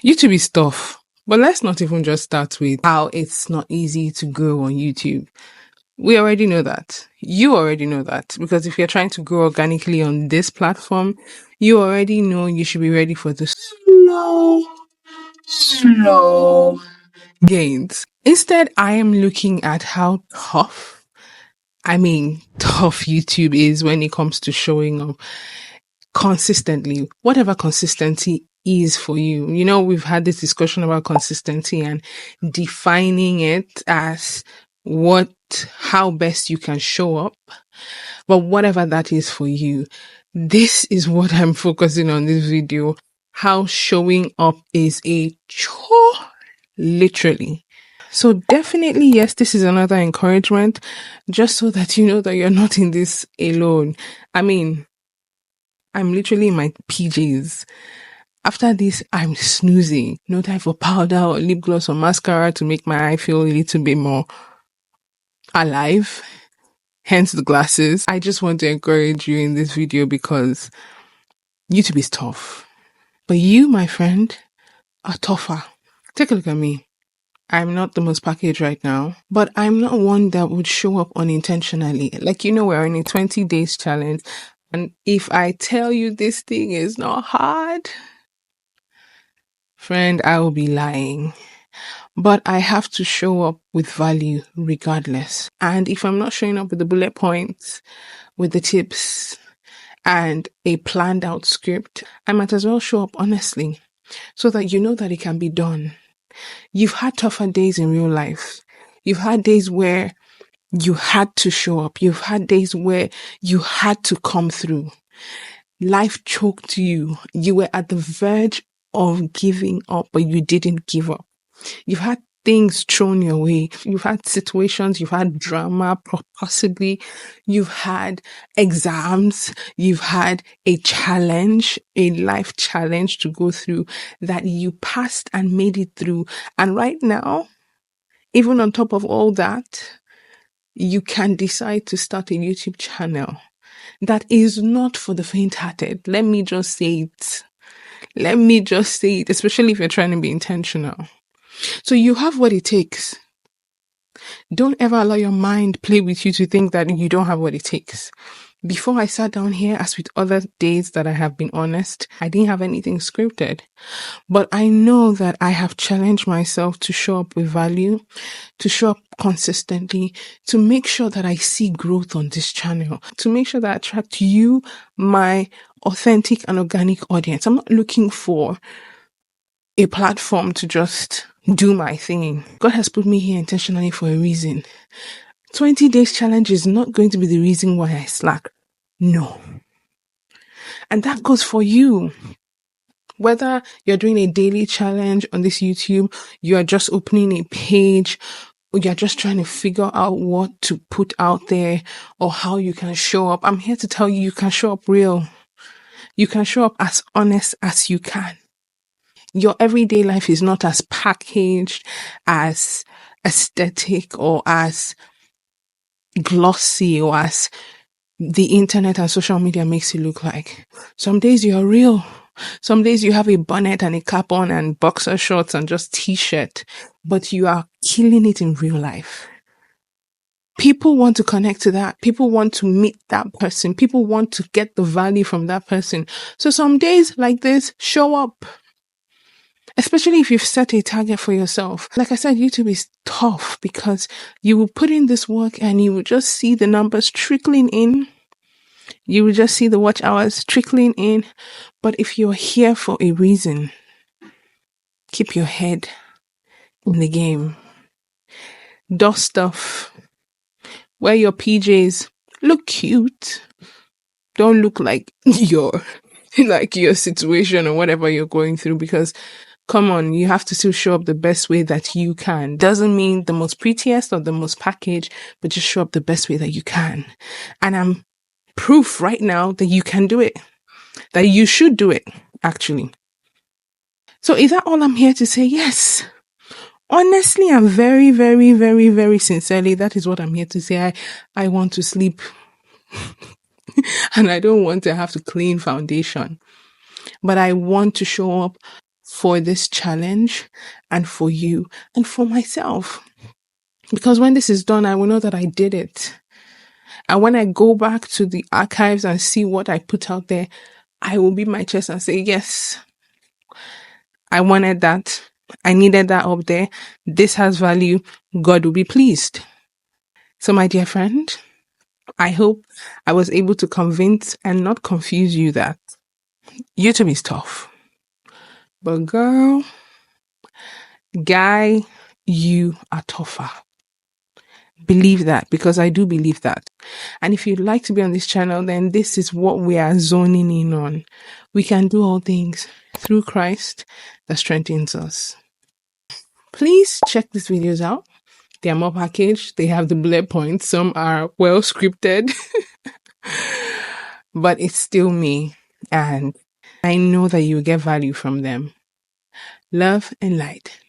YouTube is tough, but let's not even just start with how it's not easy to grow on YouTube. We already know that. You already know that. Because if you're trying to grow organically on this platform, you already know you should be ready for the slow gains. Instead, I am looking at how tough YouTube is when it comes to showing up consistently, whatever consistency is for you. You know, we've had this discussion about consistency and defining it as how best you can show up. But whatever that is for you, this is what I'm focusing on this video. How showing up is a chore, literally. So definitely, yes, this is another encouragement, just so that you know that you're not in this alone. I'm literally in my PJs. After this, I'm snoozing. No time for powder or lip gloss or mascara to make my eye feel a little bit more alive. Hence the glasses. I just want to encourage you in this video because YouTube is tough. But you, my friend, are tougher. Take a look at me. I'm not the most packaged right now, but I'm not one that would show up unintentionally. Like, we're in a 20 days challenge. And if I tell you this thing is not hard, friend, I will be lying. But I have to show up with value regardless. And if I'm not showing up with the bullet points, with the tips, and a planned out script, I might as well show up honestly so that you know that it can be done. You've had tougher days in real life. You've had days where you had to show up. You've had days where you had to come through. Life choked you. You were at the verge of giving up, but you didn't give up. You've had things thrown your way. You've had situations, you've had drama, possibly. You've had exams. You've had a challenge, a life challenge to go through that you passed and made it through. And right now, even on top of all that, you can decide to start a YouTube channel that is not for the faint-hearted. Let me just say it, especially if you're trying to be intentional. So you have what it takes. Don't ever allow your mind play with you to think that you don't have what it takes. Before I sat down here, as with other days that I have been honest, I didn't have anything scripted. But I know that I have challenged myself to show up with value, to show up consistently, to make sure that I see growth on this channel, to make sure that I attract you, my authentic and organic audience. I'm not looking for a platform to just do my thing. God has put me here intentionally for a reason. 20 days challenge is not going to be the reason why I slack. No. And that goes for you. Whether you're doing a daily challenge on this YouTube, you are just opening a page, or you're just trying to figure out what to put out there or how you can show up. I'm here to tell you, you can show up real. You can show up as honest as you can. Your everyday life is not as packaged, as aesthetic, or as glossy, or as the internet and social media makes it look like. Some days you're real. Some days you have a bonnet and a cap on and boxer shorts and just t-shirt, but you are killing it in real life. People want to connect to that. People want to meet that person. People want to get the value from that person. So some days like this, show up. Especially if you've set a target for yourself. Like I said, YouTube is tough because you will put in this work and you will just see the numbers trickling in. You will just see the watch hours trickling in. But if you're here for a reason, keep your head in the game. Dust off. Wear your PJs. Look cute. Don't look like your situation or whatever you're going through, because come on, you have to still show up the best way that you can. Doesn't mean the most prettiest or the most packaged, but just show up the best way that you can. And I'm proof right now that you can do it. That you should do it, actually. So is that all I'm here to say? Yes. Honestly, I'm very, very, very, very sincerely, that is what I'm here to say. I want to sleep. And I don't want to have to clean foundation. But I want to show up for this challenge and for you and for myself. Because when this is done, I will know that I did it. And when I go back to the archives and see what I put out there, I will beat my chest and say, yes, I wanted that. I needed that up there. This has value. God will be pleased. So, my dear friend, I hope I was able to convince and not confuse you that YouTube is tough. But girl, guy, you are tougher. Believe that, because I do believe that. And if you'd like to be on this channel, then this is what we are zoning in on. We can do all things through Christ that strengthens us. Please check these videos out. They are more packaged. They have the bullet points. Some are well scripted, but it's still me. And I know that you get value from them. Love and light.